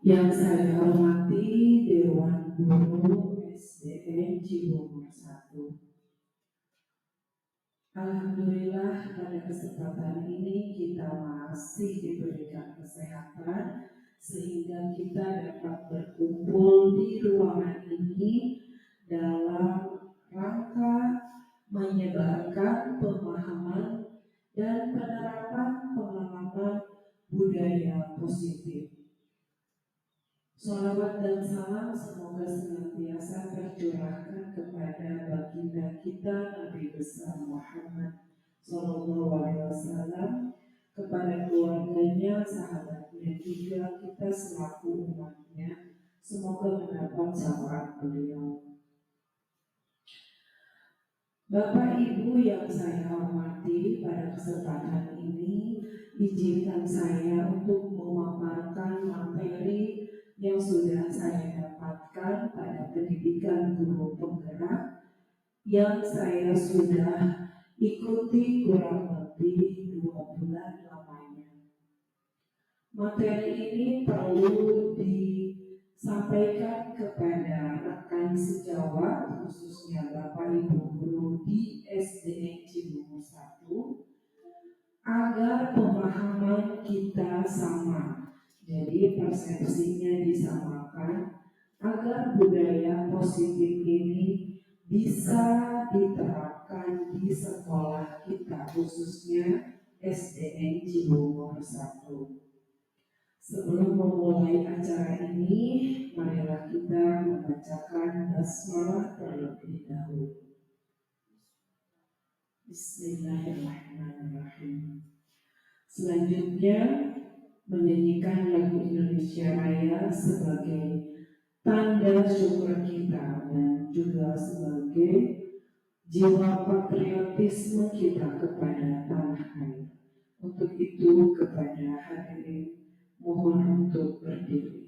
Yang saya hormati Dewan Guru SDN Cibubur 1. Alhamdulillah pada kesempatan ini kita masih diberikan kesehatan sehingga kita dapat berkumpul di ruangan ini dalam rangka menyebarkan pemahaman dan penerapan pengalaman budaya positif. Shalawat dan salam semoga senantiasa tercurahkan kepada baginda kita Nabi besar Muhammad Sallallahu Alaihi Wasallam, kepada keluarganya, sahabatnya, juga kita selaku umatnya. Semoga mendapat syafaat beliau. Bapak Ibu yang saya hormati, pada kesempatan ini izinkan saya untuk memaparkan materi yang sudah saya dapatkan pada pendidikan guru penggerak yang saya sudah ikuti kurang lebih 2 bulan lamanya. Materi ini perlu disampaikan kepada rekan sejawat, khususnya Bapak Ibu guru di SDN Cibubur 1, agar pemahaman kita sama. Jadi persepsinya disamakan agar budaya positif ini bisa diterapkan di sekolah kita, khususnya SDN Cibubur 1. Sebelum memulai acara ini, marilah kita membacakan basmalah terlebih dahulu. Bismillahirrahmanirrahim. Selanjutnya, menyanyikan lagu Indonesia Raya sebagai tanda syukur kita dan juga sebagai jiwa patriotisme kita kepada tanah air. Untuk itu, kepada hadirin mohon untuk berdiri.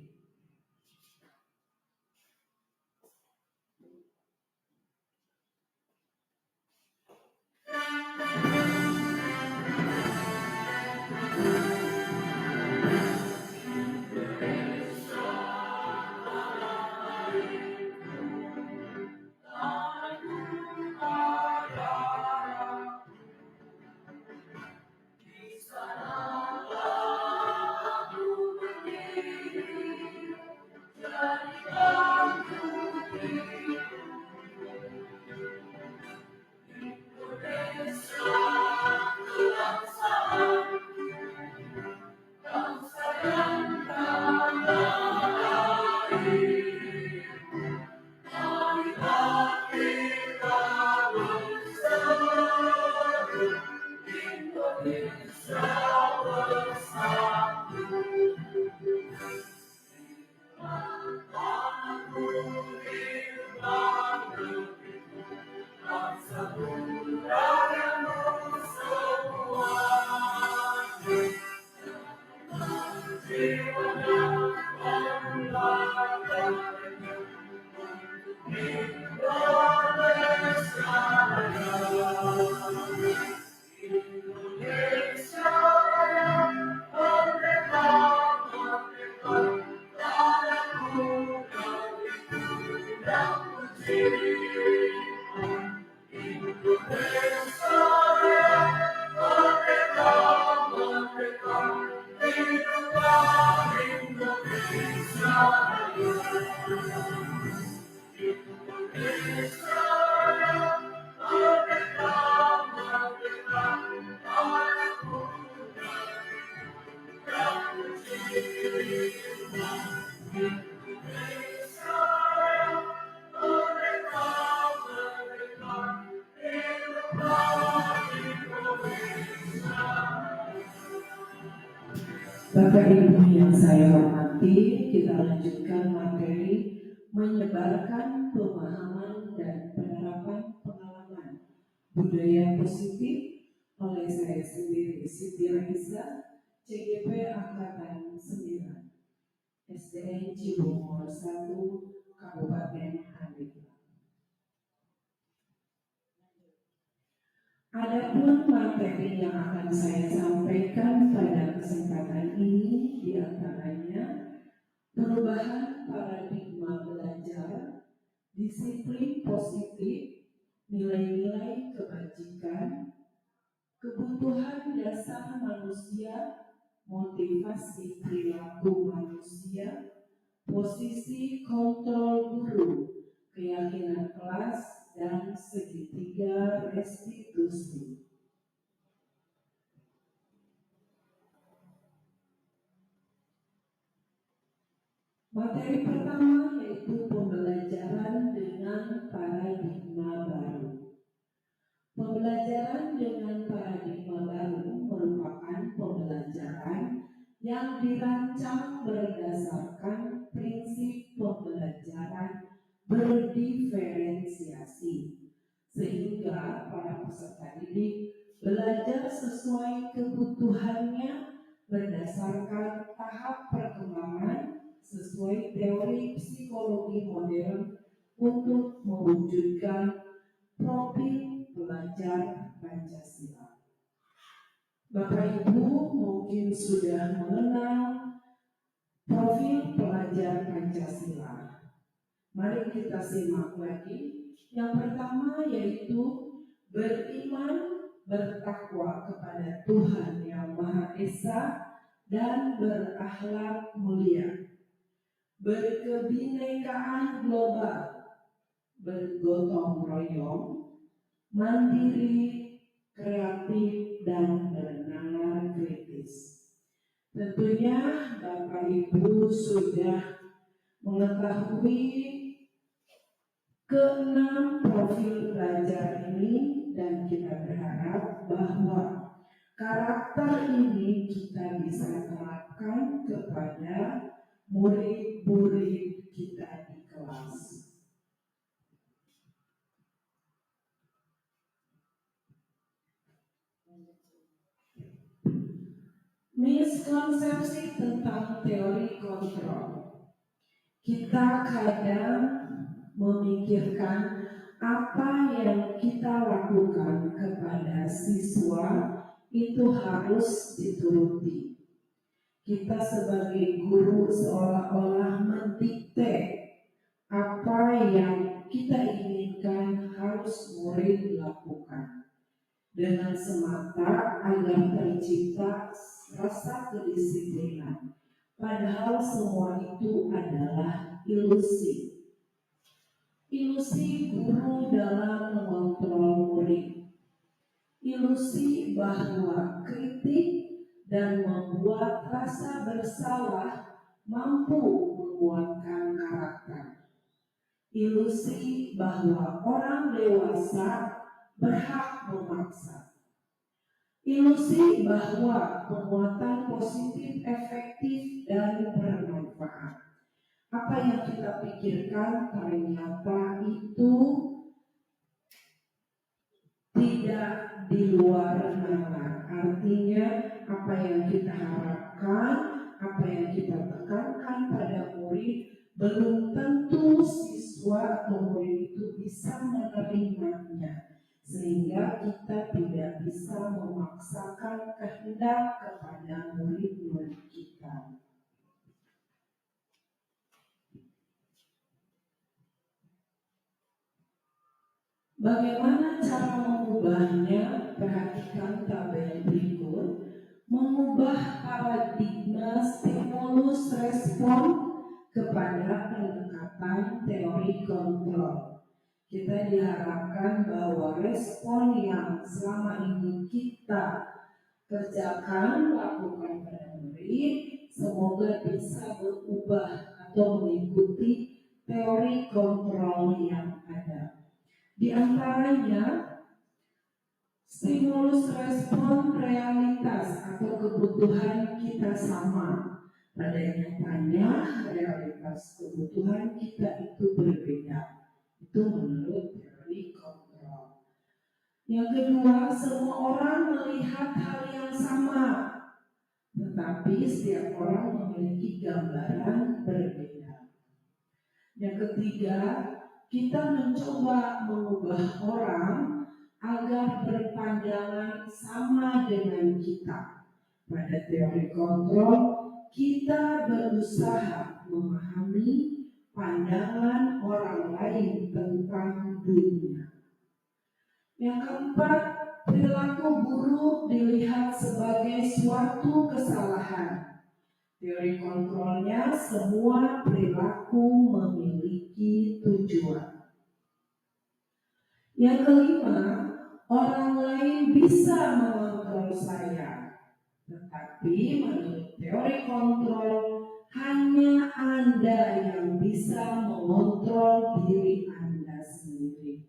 Bapak Ibu yang saya hormati, kita lanjutkan materi menyebarkan pemahaman dan penerapan pengalaman budaya positif oleh saya sendiri, Siti Raisa, CGP Angkatan 9, SDN Cibubur 1, Kabupaten Pandeglang. Adapun materi yang akan saya sampaikan pada kesempatan ini diantaranya perubahan paradigma belajar, disiplin positif, nilai-nilai kebajikan, kebutuhan dasar manusia, motivasi perilaku manusia, posisi kontrol guru, keyakinan kelas, dan segitiga restitusi. Materi pertama yaitu pembelajaran dengan paradigma baru. Pembelajaran dengan paradigma baru merupakan pembelajaran yang dirancang berdasarkan prinsip pembelajaran berdiferensiasi, sehingga para peserta didik belajar sesuai kebutuhannya berdasarkan tahap perkembangan sesuai teori psikologi modern untuk mewujudkan profil pelajar Pancasila. Bapak Ibu mungkin sudah mengenal profil pelajar Pancasila. Mari kita simak lagi. Yang pertama yaitu beriman, bertakwa kepada Tuhan Yang Maha Esa dan berakhlak mulia, berkebinekaan global, bergotong royong, mandiri, kreatif, dan bernalar kritis. Tentunya Bapak Ibu sudah mengetahui keenam profil pelajar ini, dan kita berharap bahwa karakter ini kita bisa terapkan kepada murid-murid kita di kelas. Miskonsepsi tentang teori kontrol. Kita kadang memikirkan apa yang kita lakukan kepada siswa itu harus dituruti. Kita sebagai guru seolah-olah mendikte apa yang kita inginkan harus murid lakukan, dengan semata agar tercipta rasa kedisiplinan. Padahal semua itu adalah ilusi. Ilusi guru dalam mengontrol murid. Ilusi bahwa kritik dan membuat rasa bersalah mampu menguatkan karakter. Ilusi bahwa orang dewasa berhak memaksa. Ilusi bahwa penguatan positif, efektif, dan bermanfaat. Apa yang kita pikirkan ternyata itu tidak di luar nalar. Artinya apa yang kita harapkan, apa yang kita tekankan pada murid, belum tentu siswa atau murid itu bisa menerimanya, sehingga kita tidak bisa memaksakan kehendak kepada murid-murid kita. Bagaimana cara mengubahnya? Perhatikan tabel berikut. Mengubah paradigma stimulus respon kepada pendekatan teori kontrol. Kita diharapkan bahwa respon yang selama ini kita kerjakan, lakukan pada murid, semoga bisa berubah atau mengikuti teori kontrol yang ada. Di antaranya, stimulus respon realitas atau kebutuhan kita sama. Pada nyatanya, realitas kebutuhan kita itu berbeda. Itu menurut teori kontrol. Yang kedua, semua orang melihat hal yang sama, tetapi setiap orang memiliki gambaran berbeda. Yang ketiga, kita mencoba mengubah orang agar berpandangan sama dengan kita. Pada teori kontrol, kita berusaha memahami pandangan orang lain tentang dunia. Yang keempat, perilaku buruk dilihat sebagai suatu kesalahan. Teori kontrolnya, semua perilaku memiliki tujuan. Yang kelima, orang lain bisa mengontrol saya, tetapi menurut teori kontrol, hanya Anda yang bisa mengontrol diri Anda sendiri.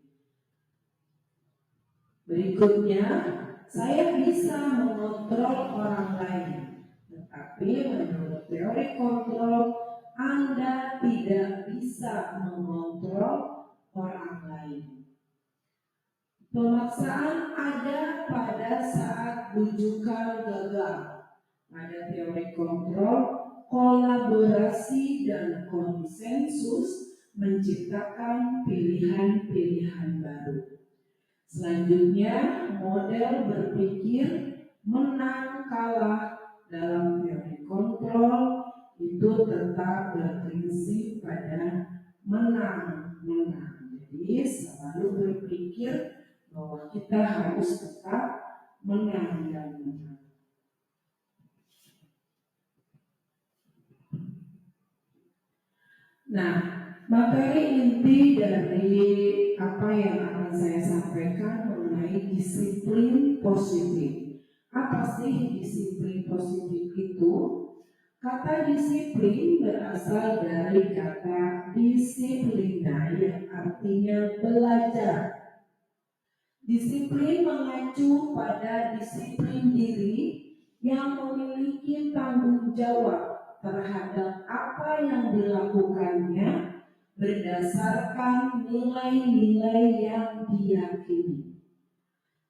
Berikutnya, saya bisa mengontrol orang lain, tetapi menurut teori kontrol, Anda tidak bisa mengontrol orang lain. Pemaksaan ada pada saat bujukan gagal. Pada teori kontrol, kolaborasi dan konsensus menciptakan pilihan-pilihan baru. Selanjutnya, model berpikir menang kalah dalam teori kontrol itu tetap berprinsip pada menang-menang. Jadi selalu berpikir bahwa kita harus tetap menang dan menang. Nah, materi inti dari apa yang akan saya sampaikan mengenai disiplin positif. Apa sih disiplin positif itu? Kata disiplin berasal dari kata disiplina yang artinya belajar. Disiplin mengacu pada disiplin diri yang memiliki tanggung jawab terhadap apa yang dilakukannya berdasarkan nilai-nilai yang diyakini.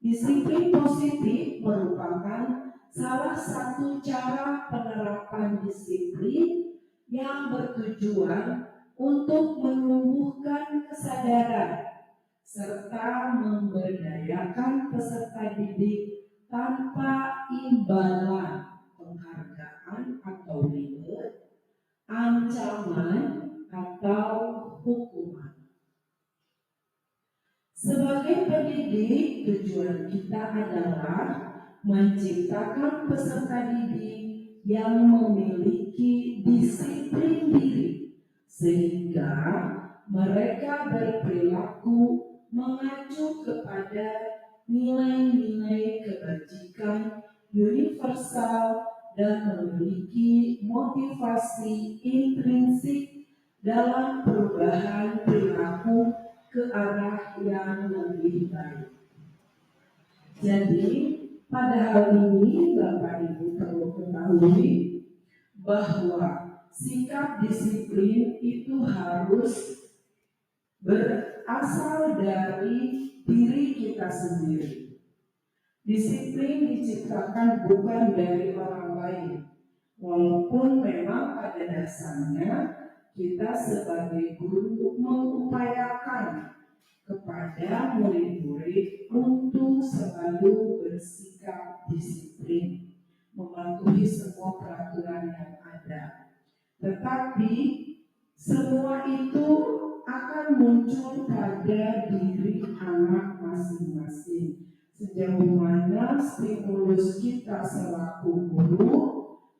Disiplin positif merupakan salah satu cara penerapan disiplin yang bertujuan untuk menumbuhkan kesadaran serta memberdayakan peserta didik tanpa imbalan, penghargaan atau reward, ancaman atau hukuman. Sebagai pendidik, tujuan kita adalah menciptakan peserta didik yang memiliki disiplin diri sehingga mereka berperilaku mengacu kepada nilai-nilai kebajikan universal dan memiliki motivasi intrinsik dalam perubahan perilaku ke arah yang lebih baik. Jadi, pada hal ini Bapak Ibu perlu ketahui bahwa sikap disiplin itu harus berasal dari diri kita sendiri. Disiplin diciptakan bukan dari orang lain, walaupun memang pada dasarnya kita sebagai guru mengupayakan kepada murid-murid untuk selalu bersikap disiplin, mematuhi semua peraturan yang ada. Tetapi semua itu akan muncul pada diri anak masing-masing. Sejauh mana stimulus kita selaku guru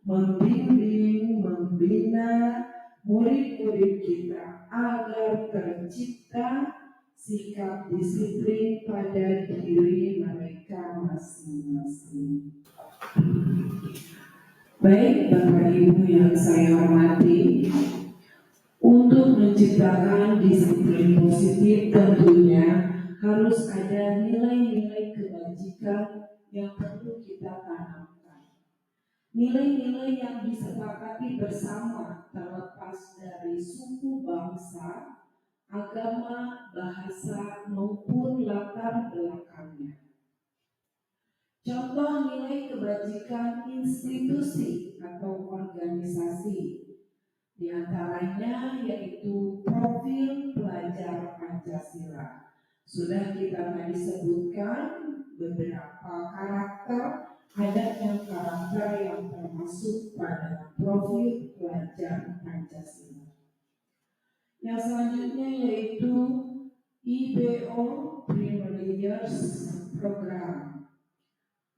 membimbing, membina murid-murid kita agar tercipta sikap disiplin pada diri mereka masing-masing. Baik Bapak Ibu yang saya hormati, untuk menciptakan disiplin positif tentunya harus ada nilai-nilai kebajikan yang perlu kita tanamkan. Nilai-nilai yang disepakati bersama terlepas dari suku bangsa, agama, bahasa maupun latar belakangnya. Contoh nilai kebajikan institusi atau organisasi, di antaranya yaitu profil pelajar Pancasila. Sudah kita tadi sebutkan beberapa karakter adanya karakter yang termasuk pada profil pelajar Pancasila. Yang selanjutnya yaitu IBO Primary Years Program.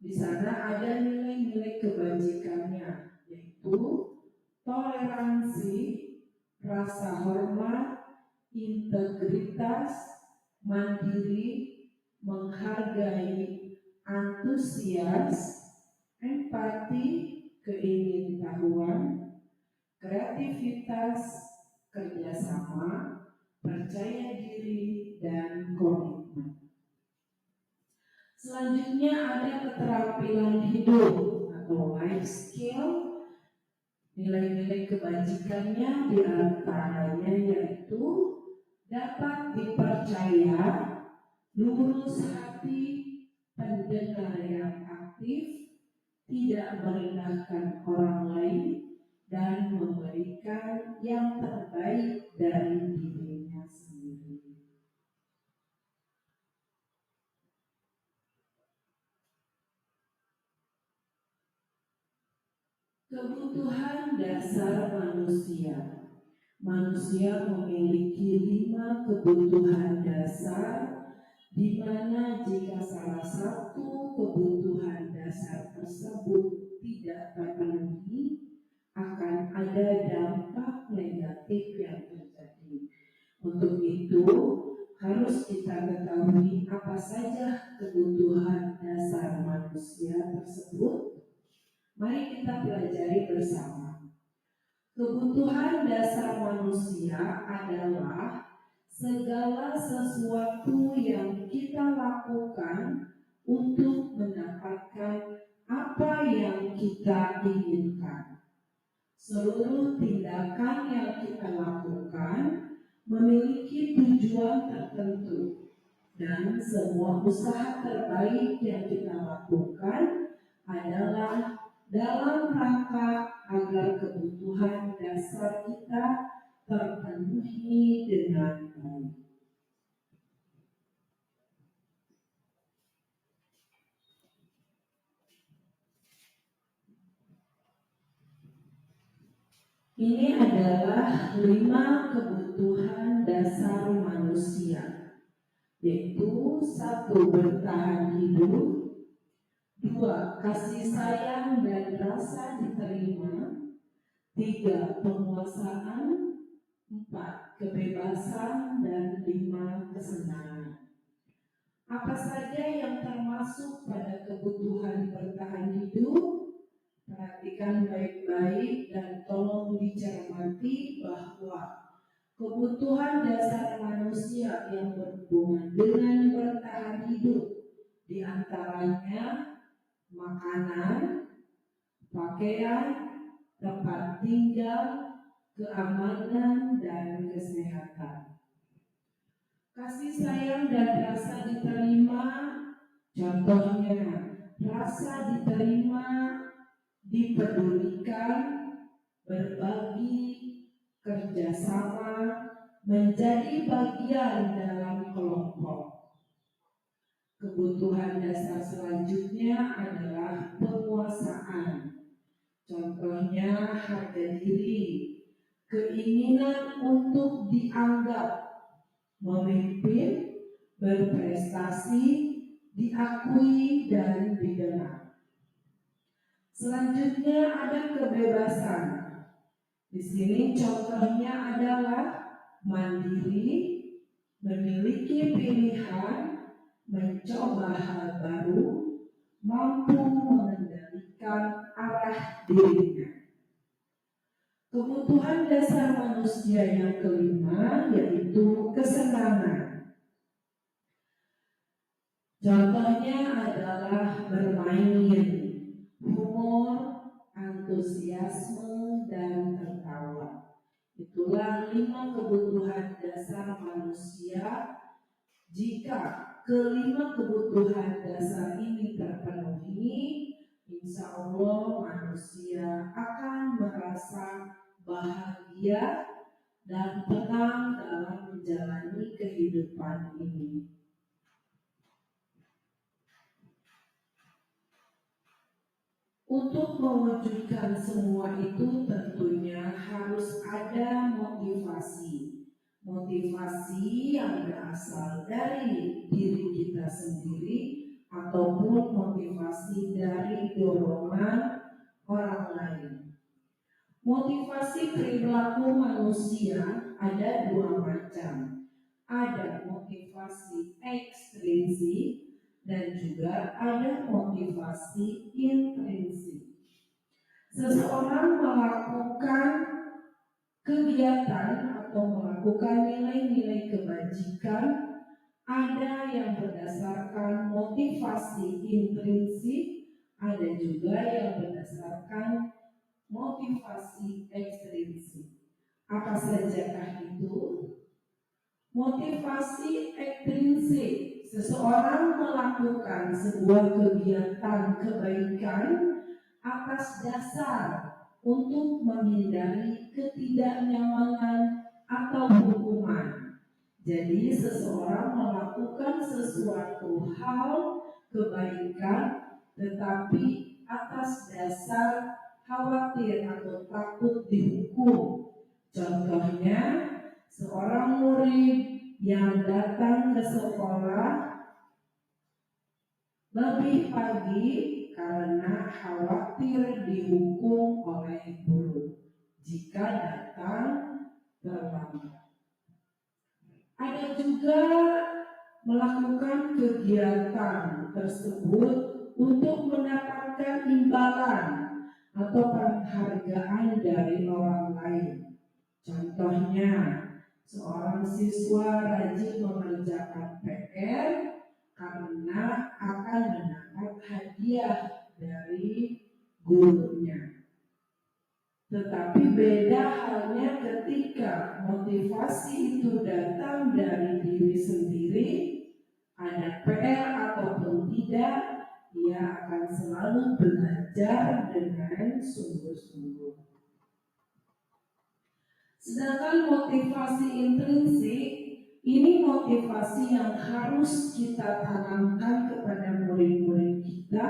Di sana ada nilai-nilai kebajikannya, yaitu toleransi, rasa hormat, integritas, mandiri, menghargai, antusias, empati, keingintahuan, kreativitas, kerjasama, percaya diri, dan komitmen. Selanjutnya ada keterampilan hidup atau life skill. Nilai-nilai kebajikannya diantaranya yaitu dapat dipercaya, lurus hati, pendengar yang aktif, tidak merendahkan orang lain, dan memberikan yang terbaik dari dirinya sendiri. Kebutuhan dasar manusia. Manusia memiliki 5 kebutuhan dasar, di mana jika salah satu kebutuhan dasar tersebut tidak terpenuhi, akan ada dampak negatif yang terjadi. Untuk itu, harus kita ketahui apa saja kebutuhan dasar manusia tersebut. Mari kita pelajari bersama. Kebutuhan dasar manusia adalah segala sesuatu yang kita lakukan untuk mendapatkan apa yang kita inginkan. Seluruh tindakan yang kita lakukan memiliki tujuan tertentu, dan semua usaha terbaik yang kita lakukan adalah dalam rangka agar kebutuhan dasar kita terpenuhi dengan baik. Ini adalah 5 kebutuhan dasar manusia, yaitu 1. Bertahan hidup, 2. Kasih sayang dan rasa diterima, 3. Penguasaan, 4. Kebebasan, dan 5. Kesenangan. Apa saja yang termasuk pada kebutuhan bertahan hidup? Perhatikan baik-baik dan tolong dicermati bahwa kebutuhan dasar manusia yang berhubungan dengan bertahan hidup diantaranya makanan, pakaian, tempat tinggal, keamanan, dan kesehatan. Kasih sayang dan rasa diterima, contohnya rasa diterima, dipedulikan, berbagi, kerjasama, menjadi bagian dalam kelompok. Kebutuhan dasar selanjutnya adalah penguasaan. Contohnya harga diri, keinginan untuk dianggap, memimpin, berprestasi, diakui, dan didengar. Selanjutnya ada kebebasan. Di sini contohnya adalah mandiri, memiliki pilihan, mencoba hal baru, mampu mengendalikan arah dirinya. Kebutuhan dasar manusia yang kelima yaitu kesenangan. Contohnya adalah bermain, humor, antusiasme, dan tertawa. Itulah 5 kebutuhan dasar manusia. Jika kelima kebutuhan dasar ini terpenuhi, insya Allah manusia akan merasa bahagia dan tenang dalam menjalani kehidupan ini. Untuk mewujudkan semua itu tentunya harus ada motivasi. Motivasi yang berasal dari diri kita sendiri ataupun motivasi dari dorongan orang lain. Motivasi perilaku manusia ada dua macam. Ada motivasi ekstrinsik dan juga ada motivasi intrinsik. Seseorang melakukan kegiatan atau melakukan nilai-nilai kebajikan ada yang berdasarkan motivasi intrinsik, ada juga yang berdasarkan motivasi ekstrinsik. Apa sajakah itu? Motivasi ekstrinsik, seseorang melakukan sebuah kegiatan kebaikan atas dasar untuk menghindari ketidaknyamanan atau hukuman. Jadi seseorang melakukan sesuatu hal kebaikan tetapi atas dasar khawatir atau takut dihukum. Contohnya, seorang murid yang datang ke sekolah lebih pagi karena khawatir dihukum oleh guru jika datang terlambat. Ada juga melakukan kegiatan tersebut untuk mendapatkan imbalan atau penghargaan dari orang lain. Contohnya, seorang siswa rajin mengerjakan PR karena akan mendapat hadiah dari gurunya. Tetapi beda halnya ketika motivasi itu datang dari diri sendiri, ada PR ataupun tidak, dia akan selalu belajar dengan sungguh-sungguh. Sedangkan motivasi intrinsik, ini motivasi yang harus kita tanamkan kepada murid-murid kita,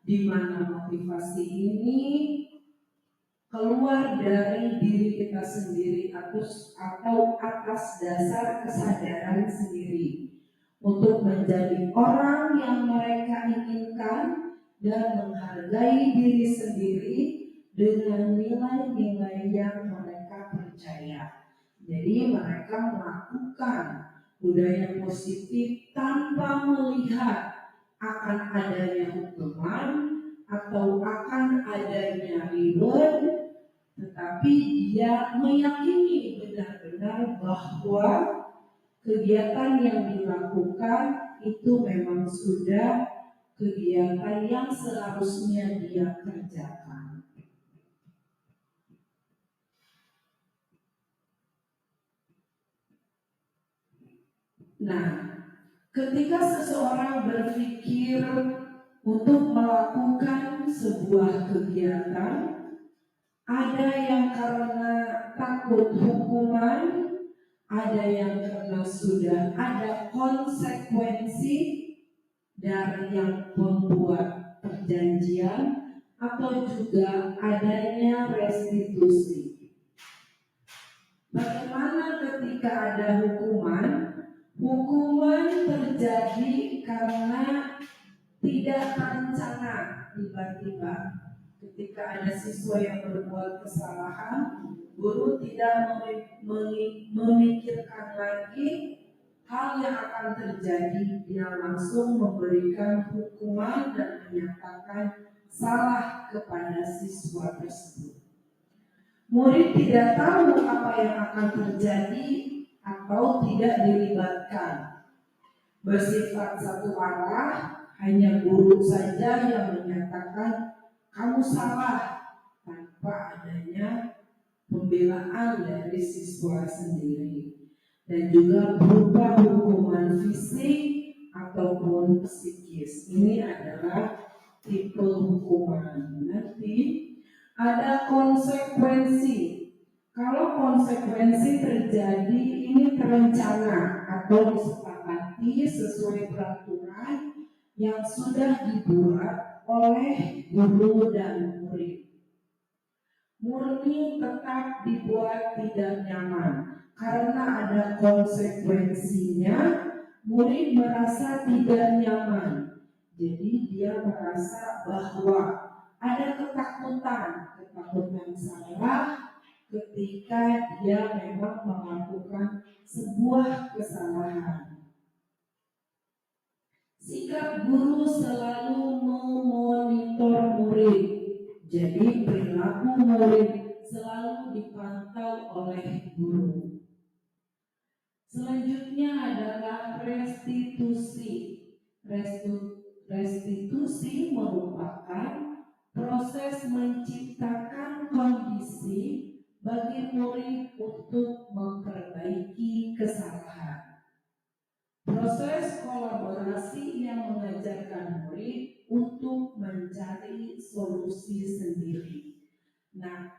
di mana motivasi ini keluar dari diri kita sendiri atau atas dasar kesadaran sendiri untuk menjadi orang yang mereka inginkan dan menghargai diri sendiri dengan nilai-nilai yang mereka percaya. Jadi mereka melakukan budaya positif tanpa melihat akan adanya hukuman atau akan adanya reward, tetapi dia meyakini benar-benar bahwa kegiatan yang dilakukan itu memang sudah kegiatan yang seharusnya dia kerjakan. Nah, ketika seseorang berpikir untuk melakukan sebuah kegiatan, ada yang karena takut hukuman, ada yang karena sudah ada konsekuensi dari yang membuat perjanjian, atau juga adanya restitusi. Bagaimana ketika ada hukuman? Hukuman terjadi karena tidak terencana tiba-tiba. Ketika ada siswa yang berbuat kesalahan, guru tidak memikirkan lagi hal yang akan terjadi. Dia langsung memberikan hukuman dan menyatakan salah kepada siswa tersebut. Murid tidak tahu apa yang akan terjadi atau tidak dilibatkan. Bersifat satu arah, hanya guru saja yang menyatakan kamu salah tanpa adanya pembelaan dari siswa sendiri. Dan juga berupa hukuman fisik ataupun psikis. Ini adalah tipe hukuman. Nanti ada konsekuensi. Kalau konsekuensi terjadi ini terencana atau disepakati sesuai peraturan yang sudah dibuat oleh guru dan murid. Murni tetap dibuat tidak nyaman karena ada konsekuensinya. Murid merasa tidak nyaman, jadi dia merasa bahwa ada ketakutan salah ketika dia memang melakukan sebuah kesalahan. Sikap guru selalu memonitor murid, jadi perilaku murid selalu dipantau oleh guru. Selanjutnya adalah restitusi. Restitusi merupakan proses menciptakan kondisi bagi murid untuk memperbaiki kesalahan. Proses kolaborasi yang mengajarkan murid untuk mencari solusi sendiri. Nah,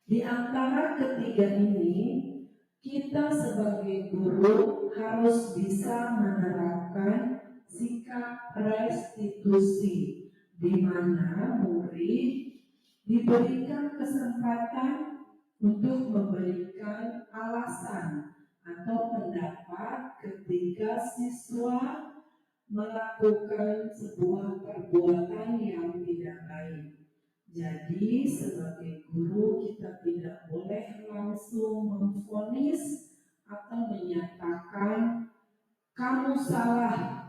di antara ketiga ini, kita sebagai guru harus bisa menerapkan sikap restitusi, di mana murid diberikan kesempatan untuk memberikan alasan atau pendapat ketika siswa melakukan sebuah perbuatan yang tidak baik. Jadi sebagai guru kita tidak boleh langsung memvonis atau menyatakan kamu salah,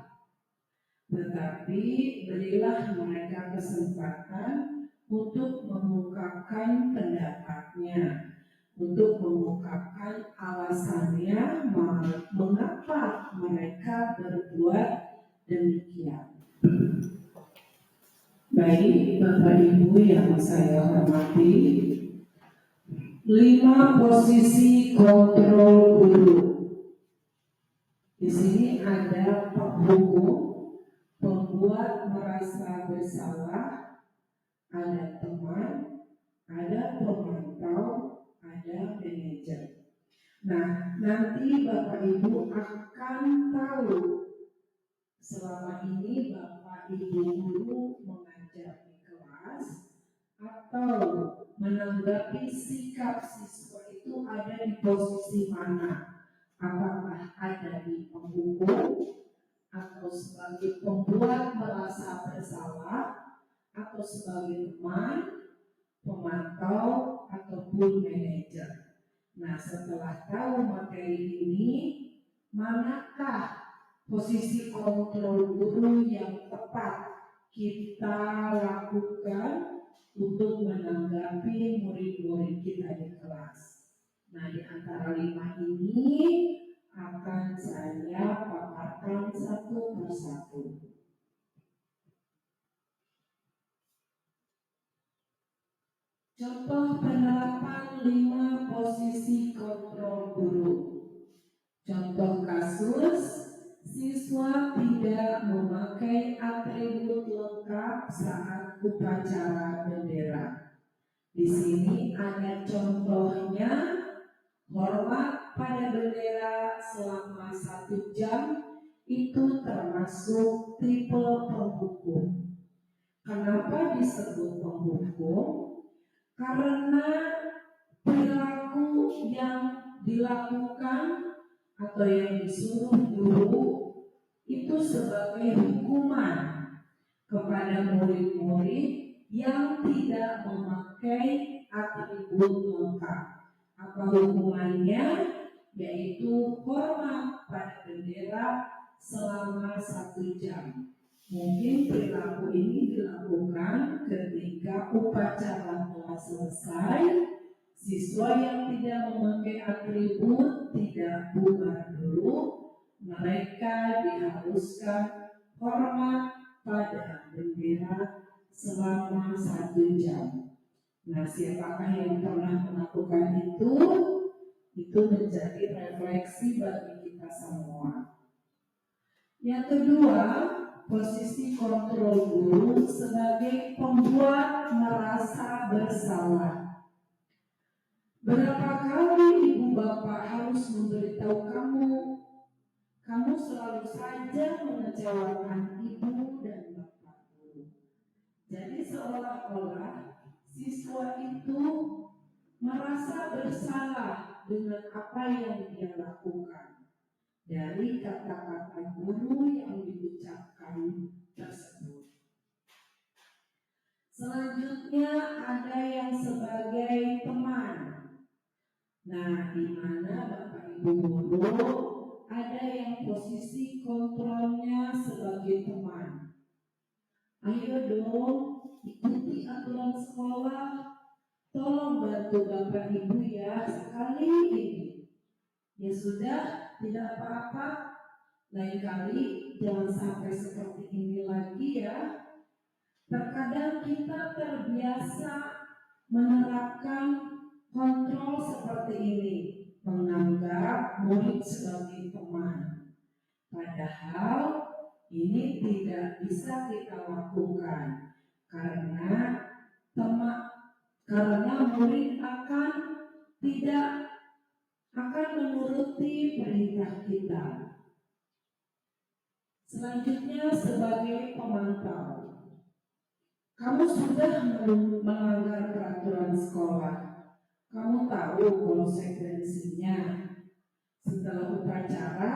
tetapi berilah mereka kesempatan untuk mengungkapkan pendapatnya, untuk mengungkapkan alasannya mengapa mereka berbuat demikian. Baik, Bapak Ibu yang saya hormati, 5 posisi kontrol guru. Di sini ada penghukum, pembuat merasa bersalah, ada teman, ada pemantau, ada manajer. Nah, nanti Bapak Ibu akan tahu selama ini Bapak Ibu guru mengajar di kelas atau menanggapi sikap siswa itu ada di posisi mana. Apakah ada di penghukum, atau sebagai pembuat merasa bersalah, atau sebagai teman, pemantau, ataupun manajer. Nah, setelah tahu materi ini, manakah posisi kontrol guru yang tepat kita lakukan untuk menanggapi murid-murid kita di kelas? Nah, di antara 5 ini akan saya paparkan satu persatu. Contoh penerapan 5 posisi kontrol guru. Contoh kasus, siswa tidak memakai atribut lengkap saat upacara bendera. Di sini ada contohnya. Hormat pada bendera selama 1 jam itu termasuk tipe penghukum. Kenapa disebut penghukum? Karena perilaku yang dilakukan atau yang disuruh guru itu sebagai hukuman kepada murid-murid yang tidak memakai atribut lengkap. Apa hukumannya? Yaitu hormat pada bendera selama 1 jam. Mungkin perilaku ini dilakukan ketika upacara telah selesai, siswa yang tidak memakai atribut tidak bubar dulu, mereka diharuskan hormat pada bendera selama 1 jam. Nah, siapakah yang pernah melakukan itu menjadi refleksi bagi kita semua. Yang kedua, posisi kontrol guru sebagai pembuat merasa bersalah. Berapa kali ibu bapak harus memberitahu kamu selalu saja mengecewakan ibu dan bapak guru. seolah-olah siswa itu merasa bersalah dengan apa yang dia lakukan dari kata-kata guru yang diucapkan tersebut. Selanjutnya ada yang sebagai teman. Nah, di mana Bapak Ibu guru ada yang posisi kontrolnya sebagai teman. Ayo dong, ikuti aturan sekolah. Tolong bantu Bapak Ibu ya sekali ini. Ya sudah, tidak apa-apa. Lain kali jangan sampai seperti ini lagi ya. Terkadang kita terbiasa menerapkan kontrol seperti ini, menganggap murid sebagai teman. Padahal ini tidak bisa kita lakukan karena murid tidak akan menuruti perintah kita. Selanjutnya sebagai pemantau. Kamu sudah melanggar peraturan sekolah. Kamu tahu konsekuensinya. Setelah upacara,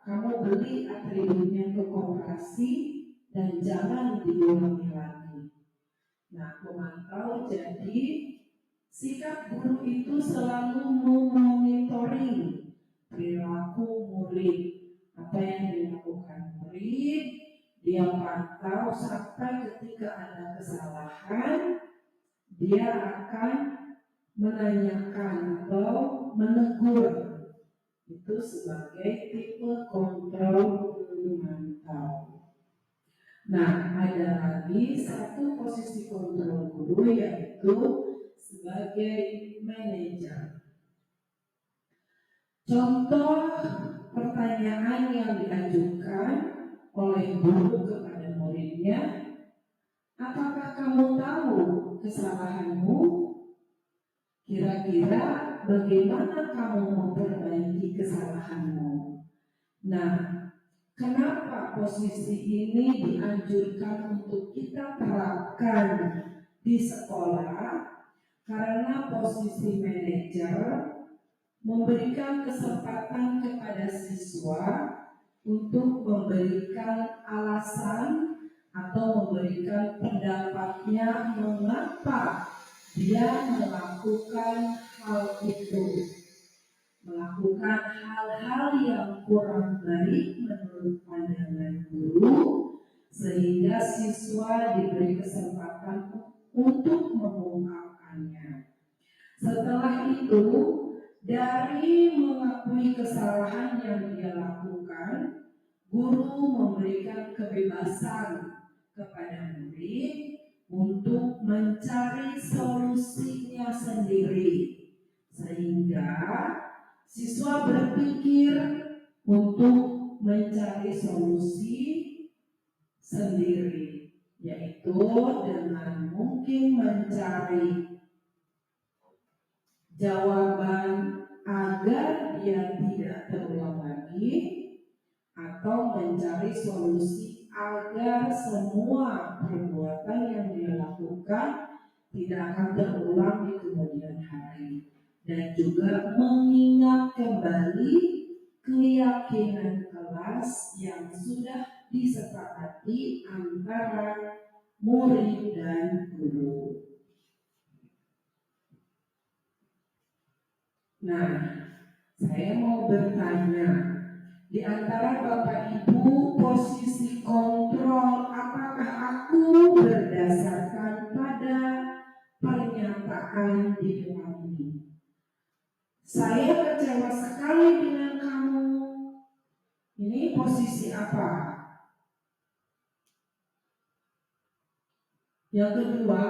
kamu beli atributnya ke koperasi dan jangan diulangi lagi. Nah, pemantau jadi sikap guru itu selalu memonitoring perilaku murid. Apa yang dilakukan murid, dia pantau sampai ketika ada kesalahan, dia akan menanyakan atau menegur. Itu sebagai tipe kontrol memantau. Nah, ada lagi satu posisi kontrol guru yaitu sebagai manajer. Contoh pertanyaan yang diajukan oleh guru kepada muridnya, apakah kamu tahu kesalahanmu? Kira-kira bagaimana kamu memperbaiki kesalahanmu? Nah, kenapa posisi ini dianjurkan untuk kita terapkan di sekolah? Karena posisi manajer memberikan kesempatan kepada siswa untuk memberikan alasan atau memberikan pendapatnya mengapa dia melakukan hal itu, melakukan hal-hal yang kurang baik menurut pandangan guru, sehingga siswa diberi kesempatan untuk mengungkapkannya. Setelah itu, dari mengakui kesalahan yang dia lakukan, guru memberikan kebebasan kepada murid untuk mencari solusinya sendiri, sehingga siswa berpikir untuk mencari solusi sendiri, yaitu dengan mungkin mencari jawaban agar dia tidak terulang lagi, atau mencari solusi agar semua perbuatan yang dia lakukan tidak akan terulang di kemudian hari, dan juga mengingat kembali keyakinan kelas yang sudah disepakati antara murid dan guru. Nah, saya mau bertanya, di antara Bapak Ibu posisi kontrol, apakah aku berdasarkan pada pernyataan di depan ini? Saya kecewa sekali dengan kamu. Ini posisi apa? Yang kedua,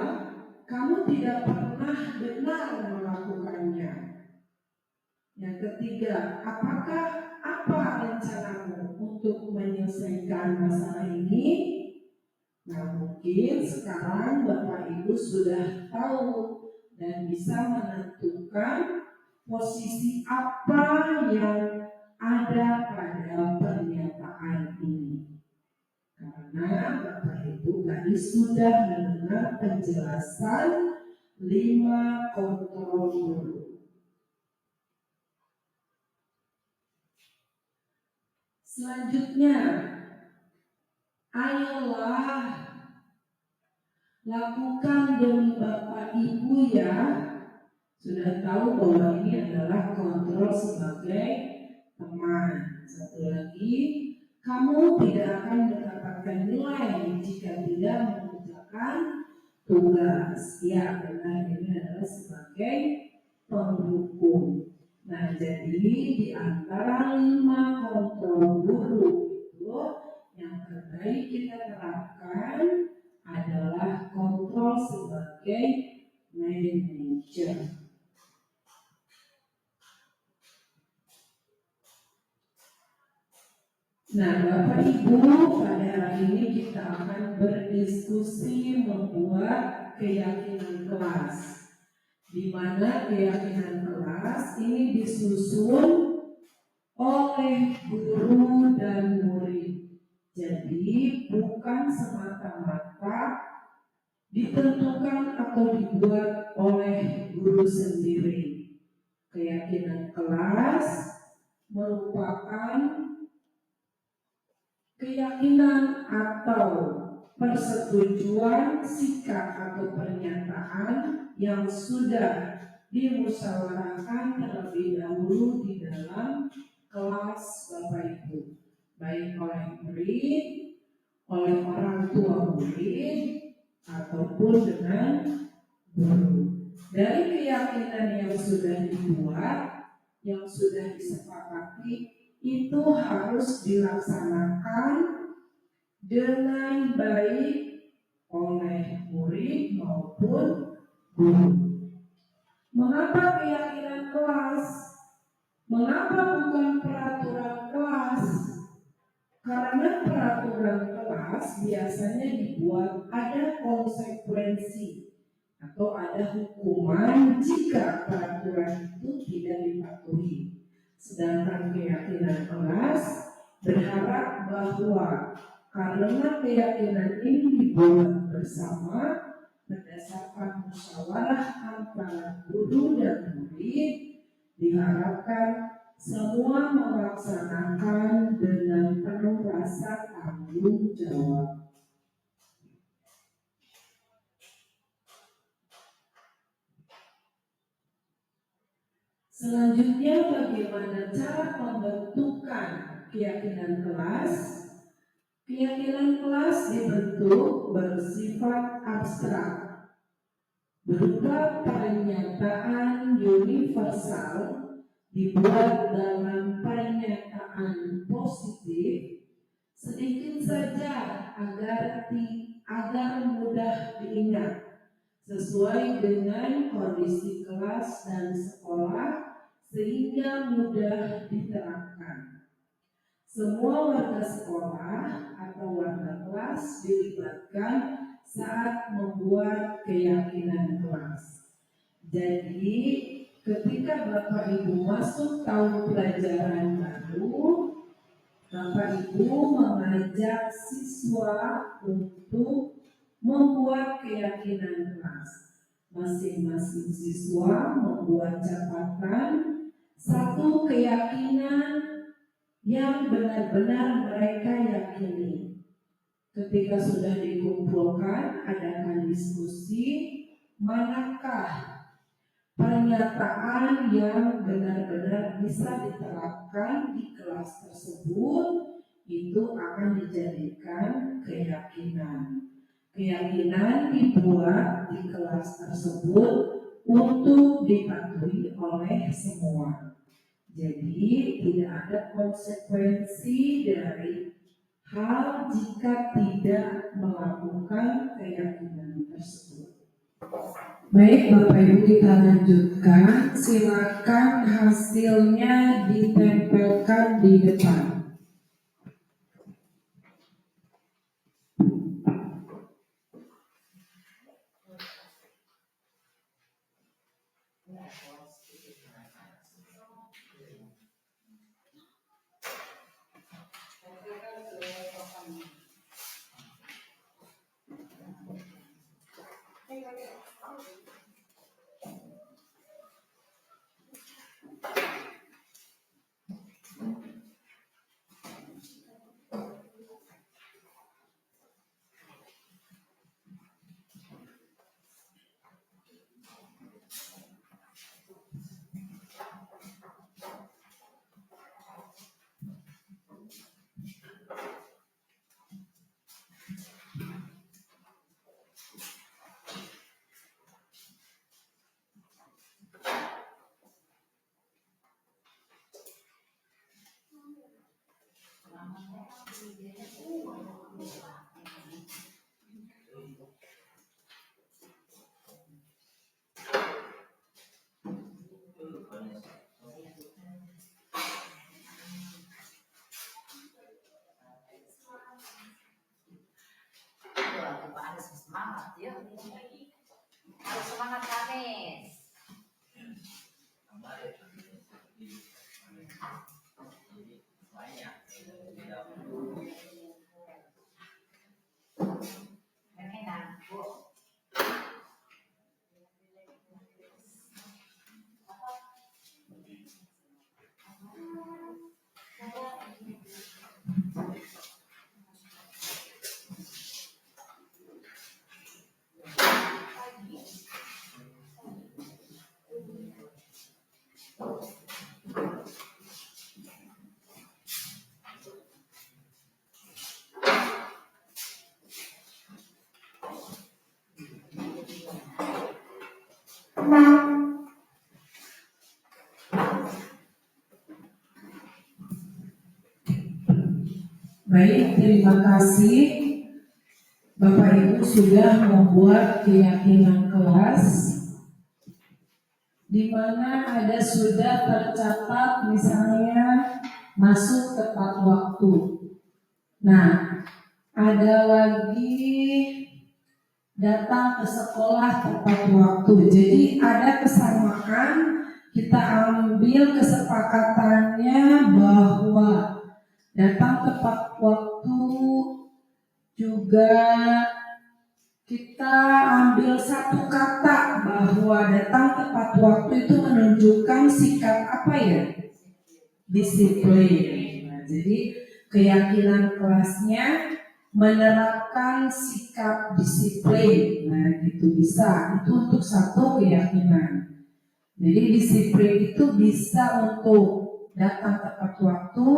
kamu tidak pernah benar melakukannya. Yang ketiga, apa rencanamu untuk menyelesaikan masalah ini? Nah, mungkin sekarang Bapak Ibu sudah tahu dan bisa menentukan posisi apa yang ada pada pernyataan ini. Karena Bapak Ibu tadi sudah mendengar bagaimana penjelasan 5 kontrol guru. Selanjutnya, ayolah lakukan demi Bapak Ibu ya. Sudah tahu bahwa ini adalah kontrol sebagai teman. Satu lagi, kamu tidak akan mendapatkan nilai jika tidak mengerjakan tugas. Ya, benar, ini adalah sebagai penghukum. Nah, jadi di antara 5 kontrol guru itu yang terbaik kita terapkan adalah kontrol sebagai manajer. Nah, Bapak Ibu, pada hari ini kita akan berdiskusi membuat keyakinan kelas, di mana keyakinan kelas ini disusun oleh guru dan murid. Jadi bukan semata-mata ditentukan atau dibuat oleh guru sendiri. Keyakinan kelas merupakan keyakinan atau persetujuan sikap atau pernyataan yang sudah dimusyawarahkan terlebih dahulu di dalam kelas Bapak Ibu, baik oleh murid, oleh orang tua murid, ataupun dengan guru. Dari keyakinan yang sudah dibuat, yang sudah disepakati, itu harus dilaksanakan dengan baik oleh murid maupun guru. Mengapa keyakinan kelas? Mengapa bukan peraturan kelas? Karena peraturan kelas biasanya dibuat ada konsekuensi atau ada hukuman jika peraturan itu tidak dipatuhi. Sedangkan keyakinan kelas berharap bahwa karena keyakinan ini dibuat bersama berdasarkan musyawarah antara guru dan murid, diharapkan semua melaksanakan dengan penuh rasa tanggung jawab. Selanjutnya, bagaimana cara pembentukan keyakinan kelas? Keyakinan kelas dibentuk bersifat abstrak, berupa pernyataan universal dibuat dalam pernyataan positif, sedikit saja agar mudah diingat, sesuai dengan kondisi kelas dan sekolah sehingga mudah diterapkan. Semua warga sekolah atau warga kelas dilibatkan saat membuat keyakinan kelas. Jadi ketika Bapak Ibu masuk tahun pelajaran baru, Bapak Ibu mengajak siswa untuk membuat keyakinan kelas. Masing-masing siswa membuat catatan satu keyakinan yang benar-benar mereka yakini. Ketika sudah dikumpulkan, adakan diskusi, manakah pernyataan yang benar-benar bisa diterapkan di kelas tersebut, itu akan dijadikan keyakinan. Keyakinan dibuat di kelas tersebut untuk dipatuhi oleh semua. Jadi tidak ada konsekuensi dari hal jika tidak melakukan keyakinan tersebut. Baik Bapak Ibu, kita lanjutkan. Silakan hasilnya ditempelkan di depan. Semangat ya. Harus semangat Kamis. Baik, terima kasih. Bapak Ibu sudah membuat keyakinan kelas di mana ada sudah tercatat misalnya masuk tepat waktu. Nah, ada lagi datang ke sekolah tepat waktu. Jadi ada kesamaan, kita ambil kesepakatannya bahwa datang tepat waktu juga kita ambil satu kata bahwa datang tepat waktu itu menunjukkan sikap apa ya? Disiplin. Nah, jadi keyakinan kelasnya menerapkan sikap disiplin. Nah, gitu bisa. Itu untuk satu keyakinan. Jadi disiplin itu bisa untuk datang tepat waktu,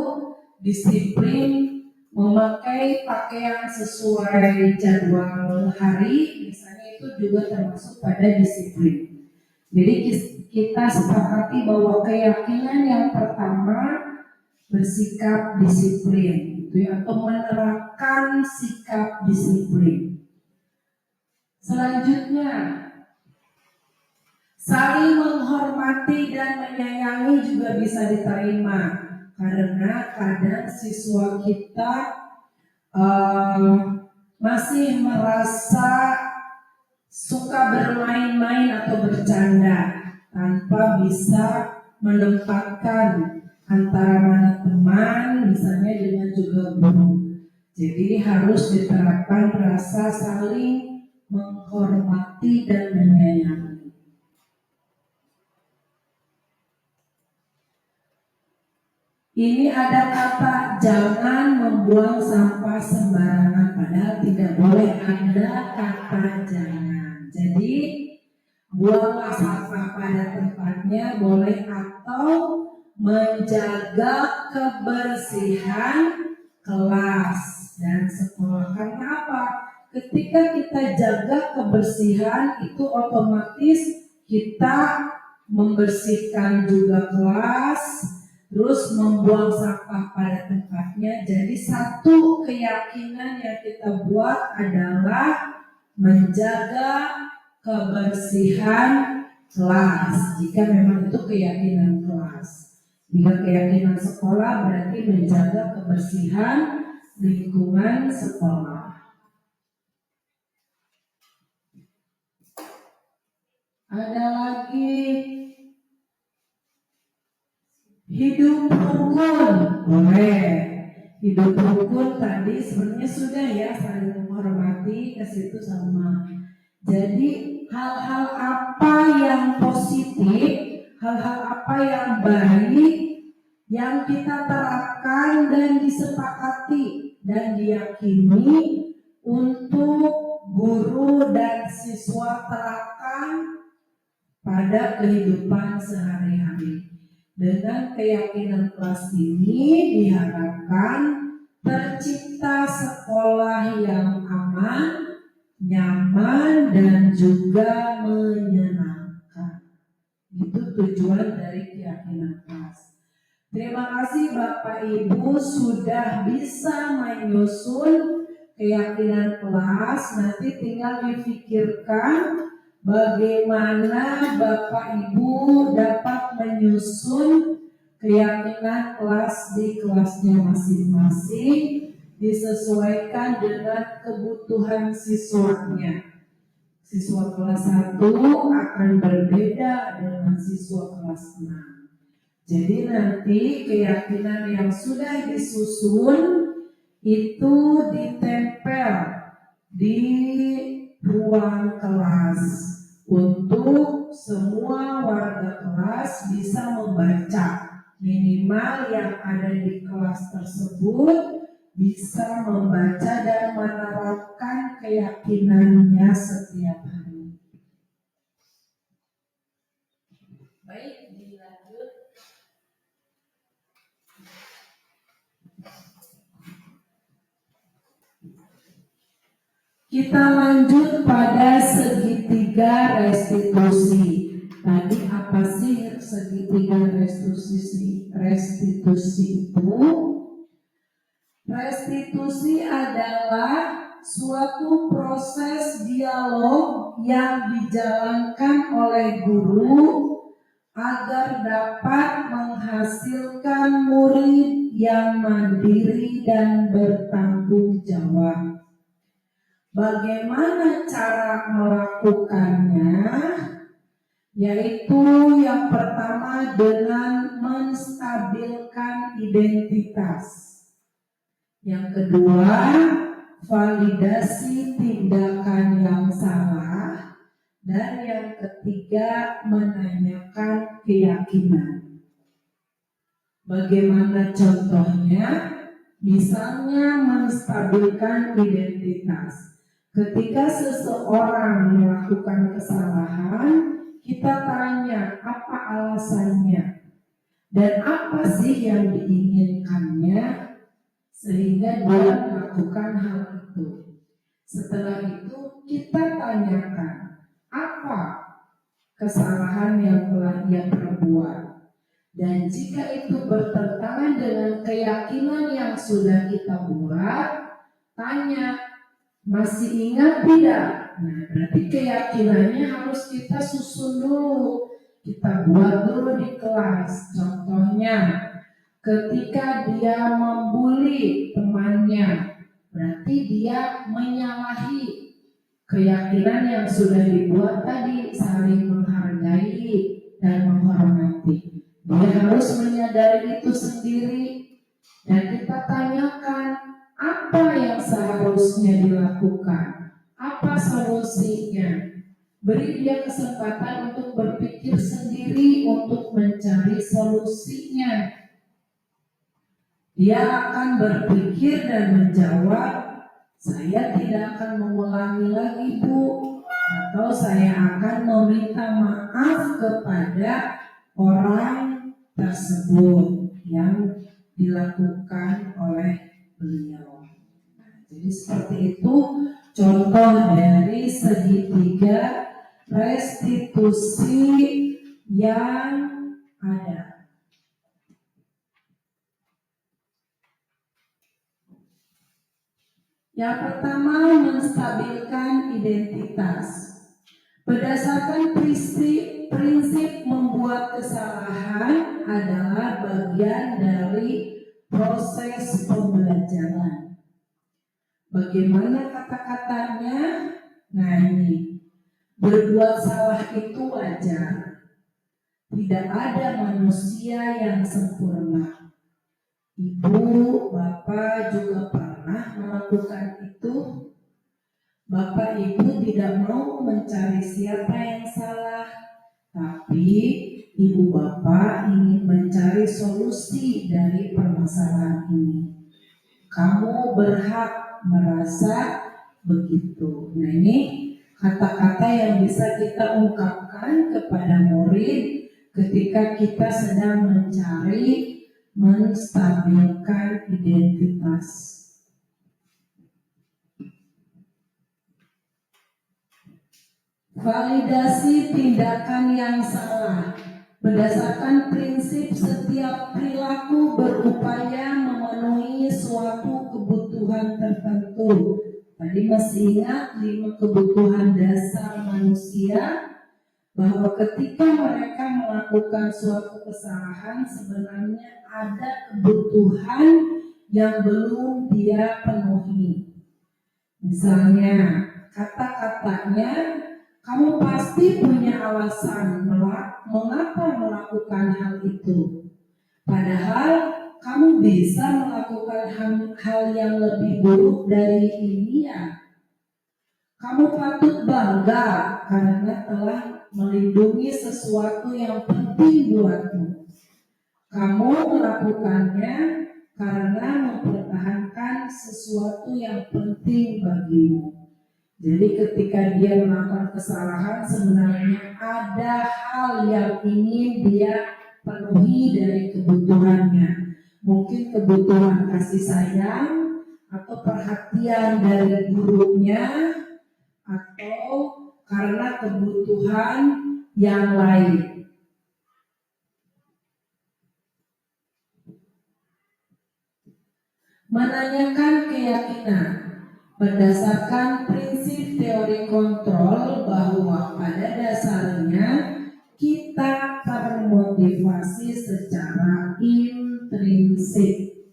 disiplin memakai pakaian sesuai jadwal hari, misalnya itu juga termasuk pada disiplin. Jadi kita sepakati bahwa keyakinan yang pertama bersikap disiplin, itu ya, atau menerapkan sikap disiplin. Selanjutnya, saling menghormati dan menyayangi juga bisa diterima. Karena kadang siswa kita masih merasa suka bermain-main atau bercanda tanpa bisa menempatkan antara mana teman misalnya dengan juga guru. Jadi harus diterapkan rasa saling menghormati dan menyayangi. Ini ada kata jangan membuang sampah sembarangan, padahal tidak boleh ada kata jangan. Jadi buanglah sampah pada tempatnya boleh, atau menjaga kebersihan kelas dan sekolah. Karena apa? Ketika kita jaga kebersihan itu otomatis kita membersihkan juga kelas, terus membuang sampah pada tempatnya. Jadi satu keyakinan yang kita buat adalah menjaga kebersihan kelas. Jika memang itu keyakinan kelas. Jika keyakinan sekolah berarti menjaga kebersihan lingkungan sekolah. Ada lagi hidup rukun, boleh. Hidup rukun tadi sebenarnya sudah ya, saling menghormati, ke situ sama. Jadi hal-hal apa yang positif, hal-hal apa yang baik yang kita terapkan dan disepakati dan diyakini untuk guru dan siswa terapkan pada kehidupan sehari-hari. Dengan keyakinan kelas ini diharapkan tercipta sekolah yang aman, nyaman, dan juga menyenangkan. Itu tujuan dari keyakinan kelas. Terima kasih Bapak Ibu sudah bisa menyusun keyakinan kelas. Nanti tinggal difikirkan bagaimana Bapak Ibu dapat menyusun keyakinan kelas di kelasnya masing-masing, disesuaikan dengan kebutuhan siswanya. Siswa kelas 1 akan berbeda dengan siswa kelas 6. Jadi nanti keyakinan yang sudah disusun itu ditempel di ruang kelas untuk semua warga kelas bisa membaca. Minimal yang ada di kelas tersebut bisa membaca dan menerapkan keyakinannya setiap hari. Baik, dilanjut. Kita lanjut pada segitiga restitusi. Tadi apa sih segitiga restitusi? Restitusi adalah suatu proses dialog yang dijalankan oleh guru agar dapat menghasilkan murid yang mandiri dan bertanggung jawab. Bagaimana cara melakukannya? Yaitu yang pertama dengan menstabilkan identitas. Yang kedua, validasi tindakan yang salah. Dan yang ketiga, menanyakan keyakinan. Bagaimana contohnya? Misalnya menstabilkan identitas. Ketika seseorang melakukan kesalahan, kita tanya apa alasannya dan apa sih yang diinginkannya sehingga dia melakukan hal itu. Setelah itu kita tanyakan apa kesalahan yang telah dia perbuat, dan jika itu bertentangan dengan keyakinan yang sudah kita buat, tanya, masih ingat tidak? Nah, berarti keyakinannya harus kita susun dulu, kita buat dulu di kelas. Contohnya, ketika dia membuli temannya, berarti dia menyalahi keyakinan yang sudah dibuat tadi, saling menghargai dan menghormati. Dia harus menyadari itu sendiri, dan kita tanyakan apa yang seharusnya dilakukan, apa solusinya. Beri dia kesempatan untuk berpikir sendiri untuk mencari solusinya. Dia akan berpikir dan menjawab, saya tidak akan mengulangi lagi Bu, atau saya akan meminta maaf kepada orang tersebut yang dilakukan oleh beliau. Jadi seperti itu contoh dari segitiga restitusi yang ada. Yang pertama, menstabilkan identitas. Berdasarkan prinsip membuat kesalahan adalah bagian dari proses pembelajaran. Bagaimana kata-katanya? Nah ini, berbuat salah itu wajar. Tidak ada manusia yang sempurna. Ibu, Bapak juga pernah melakukan itu. Bapak Ibu tidak mau mencari siapa yang salah, tapi Ibu Bapak ingin mencari solusi dari permasalahan ini. Kamu berhak merasa begitu. Nah ini kata-kata yang bisa kita ungkapkan kepada murid ketika kita sedang mencari menstabilkan identitas. Validasi tindakan yang salah. Berdasarkan prinsip setiap perilaku berupaya memenuhi suatu kebutuhan tertentu. Tadi masih ingat 5 kebutuhan dasar manusia, bahwa ketika mereka melakukan suatu kesalahan sebenarnya ada kebutuhan yang belum dia penuhi. Misalnya kata-katanya, kamu pasti punya alasan mengapa melakukan hal itu. Padahal kamu bisa melakukan hal yang lebih buruk dari ini ya. Kamu patut bangga karena telah melindungi sesuatu yang penting buatmu. Kamu melakukannya karena mempertahankan sesuatu yang penting bagimu. Jadi ketika dia melakukan kesalahan sebenarnya ada hal yang ingin dia penuhi dari kebutuhannya. Mungkin kebutuhan kasih sayang atau perhatian dari gurunya, atau karena kebutuhan yang lain. Menanyakan keyakinan berdasarkan prinsip teori kontrol bahwa pada dasarnya kita termotivasi secara intrinsik.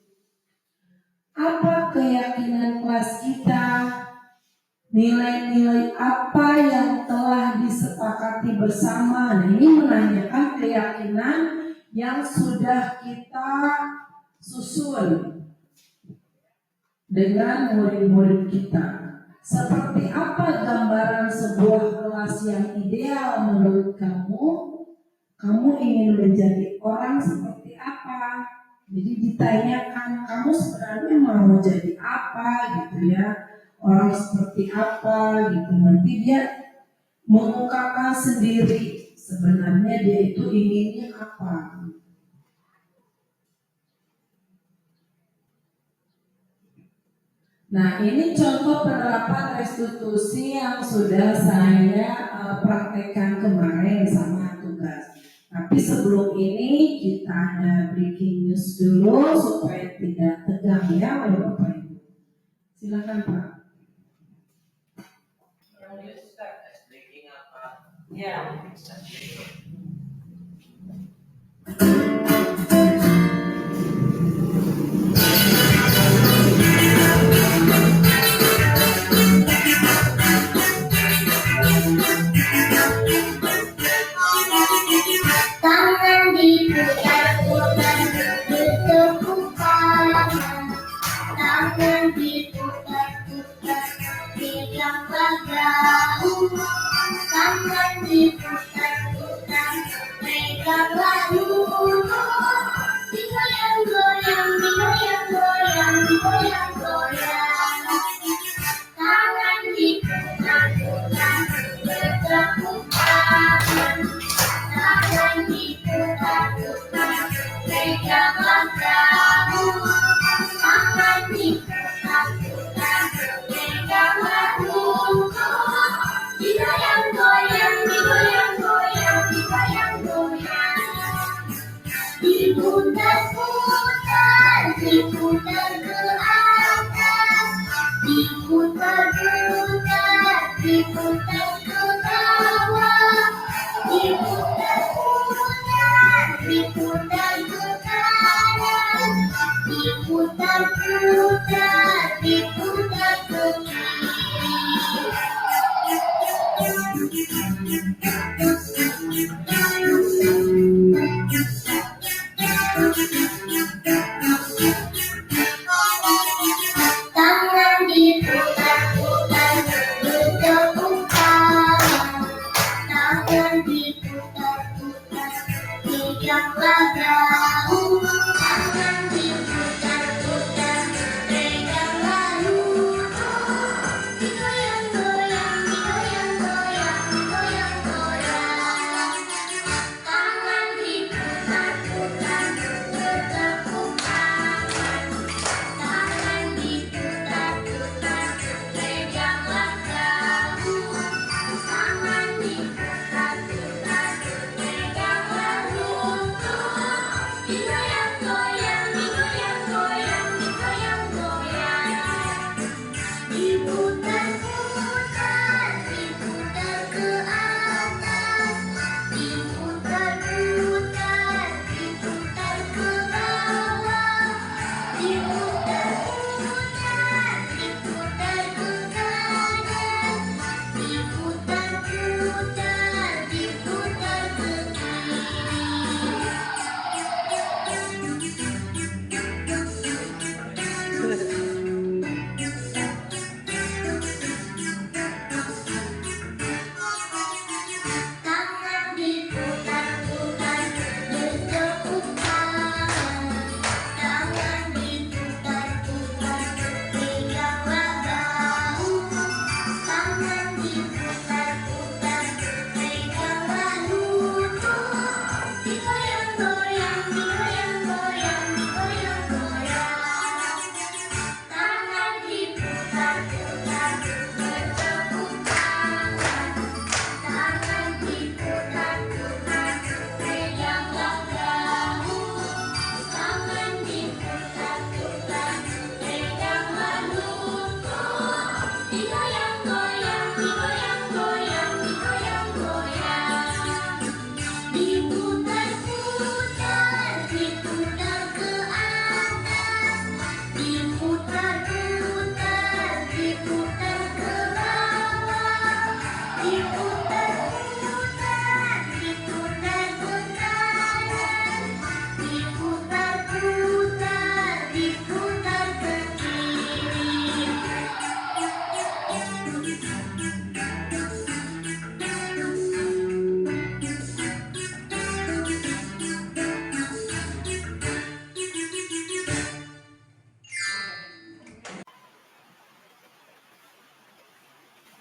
Apa keyakinan kelas kita? Nilai-nilai apa yang telah disepakati bersama? Nah, ini menanyakan keyakinan yang sudah kita susun dengan murid-murid kita. Seperti apa gambaran sebuah kelas yang ideal menurut kamu? Kamu ingin menjadi orang seperti apa? Jadi ditanyakan, kamu sebenarnya mau jadi apa gitu ya? Orang seperti apa gitu, nanti dia mengungkapkan sendiri sebenarnya dia itu inginnya apa. Nah, ini contoh penerapan restitusi yang sudah saya praktekkan kemarin sama tugas. Tapi sebelum ini kita ada breaking news dulu supaya tidak tegang ya oleh Bapak Ibu. Silakan Pak. Ya. Tangan diputar-putar, bertepuk tangan. Tangan diputar-putar, pegang bahu. Tangan diputar-putar, pegang bahu. Digoyang-goyang, digoyang-goyang, digoyang-goyang. Tangan diputar-putar, bertepuk tangan. Tangan diputar-putar, pegang bahu. Tangan diputar-putar, pegang bahu. Digoyang-goyang, digoyang-goyang.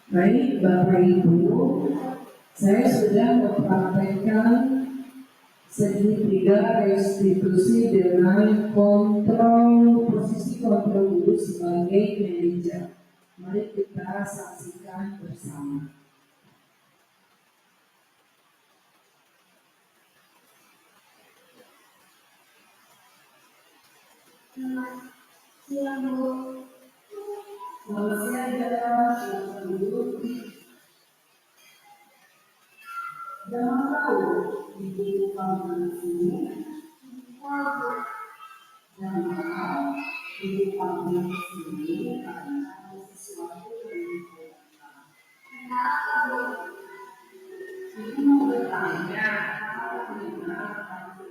Baik Bapak Ibu, saya sudah mempraktekkan segitiga restitusi dengan posisi kontrol duduk sebagai manajer. Mari kita saksikan bersama. Siang Bu. Selamat siang Jaya, silakan duduk. Jangan tahu ibu kamu di sini. Jangan tahu ibu kamu di sini karena ada sesuatu yang dibutuhkan. Ibu mau bertanya, apa benar kamu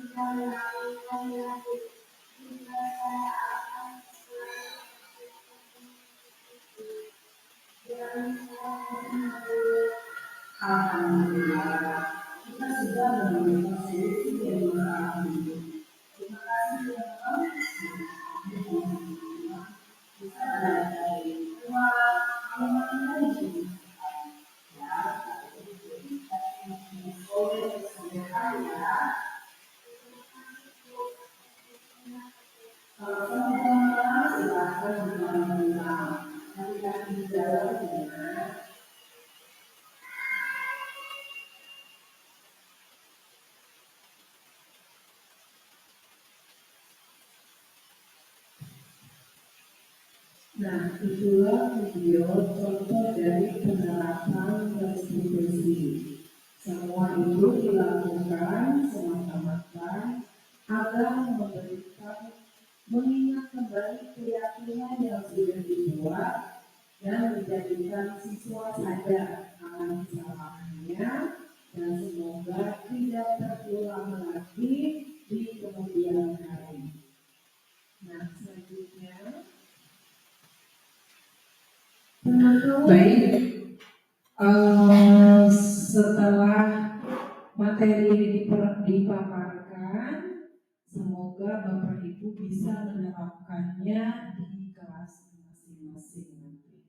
sekarang apa yang akan kita lakukan terhadap ini? Alhamdulillah, kita sudah menemukan solusi dari masalah ini. Terima kasih ya Pak. Bisa belajar semua alamatnya di sini. Ya, boleh sampaikan ya. Kalau teman-teman silakan berbincang. Nanti kami jawab ya. Nah, itulah video contoh dari penerapan restitusi. Semua itu dilakukan semata-mata agar mengingat kembali keyakinan yang sudah dibuat dan menjadikan siswa sadar akan kesalahannya dan semoga tidak terulang lagi di kemudian hari. Nah, selanjutnya. Baik, setelah materi ini dipaparkan, semoga Bapak Ibu bisa menerapkannya di kelas masing-masing nanti.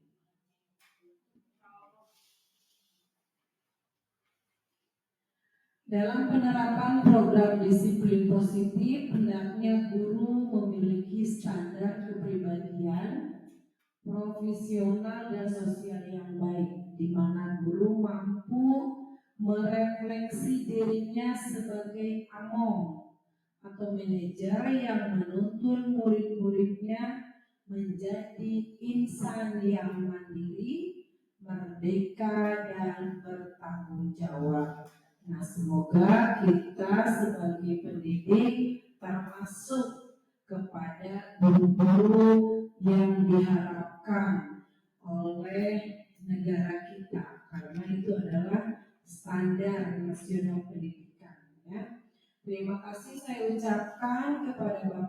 Dalam penerapan program disiplin positif, hendaknya guru memiliki standar kepribadian profesional dan sosial yang baik, di mana guru mampu merefleksi dirinya sebagai among atau manajer yang menuntun murid-muridnya menjadi insan yang mandiri, merdeka, dan bertanggung jawab. Nah, semoga kita sebagai pendidik termasuk kepada guru-guru yang diharapkan oleh negara kita, karena itu adalah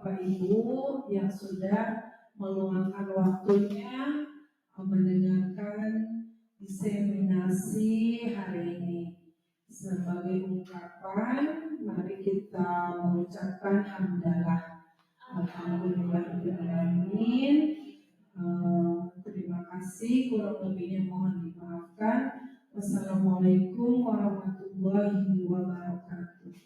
Bapak Ibu yang sudah meluangkan waktunya mendengarkan diseminasi hari ini. Sebagai ungkapan, mari kita mengucapkan hamdalah. Alhamdulillahirrahmanirrahim. Terima kasih, kurang lebihnya mohon dimaafkan. Wassalamualaikum warahmatullahi wabarakatuh.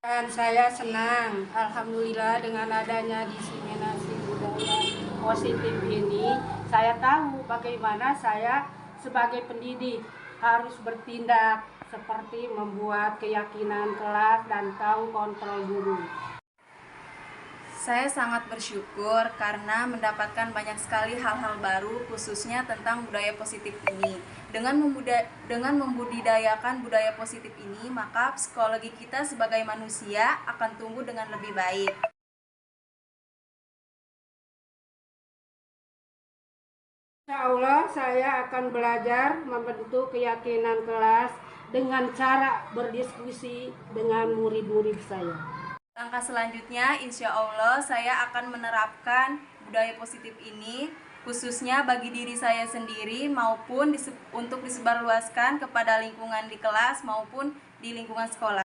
Dan saya senang, alhamdulillah dengan adanya diseminasi budaya positif ini, saya tahu bagaimana saya sebagai pendidik harus bertindak seperti membuat keyakinan kelas dan tahu kontrol guru. Saya sangat bersyukur karena mendapatkan banyak sekali hal-hal baru khususnya tentang budaya positif ini. Dengan membudidayakan budaya positif ini, maka psikologi kita sebagai manusia akan tumbuh dengan lebih baik. Insya Allah saya akan belajar membentuk keyakinan kelas dengan cara berdiskusi dengan murid-murid saya. Langkah selanjutnya, insya Allah saya akan menerapkan budaya positif ini khususnya bagi diri saya sendiri maupun untuk disebarluaskan kepada lingkungan di kelas maupun di lingkungan sekolah.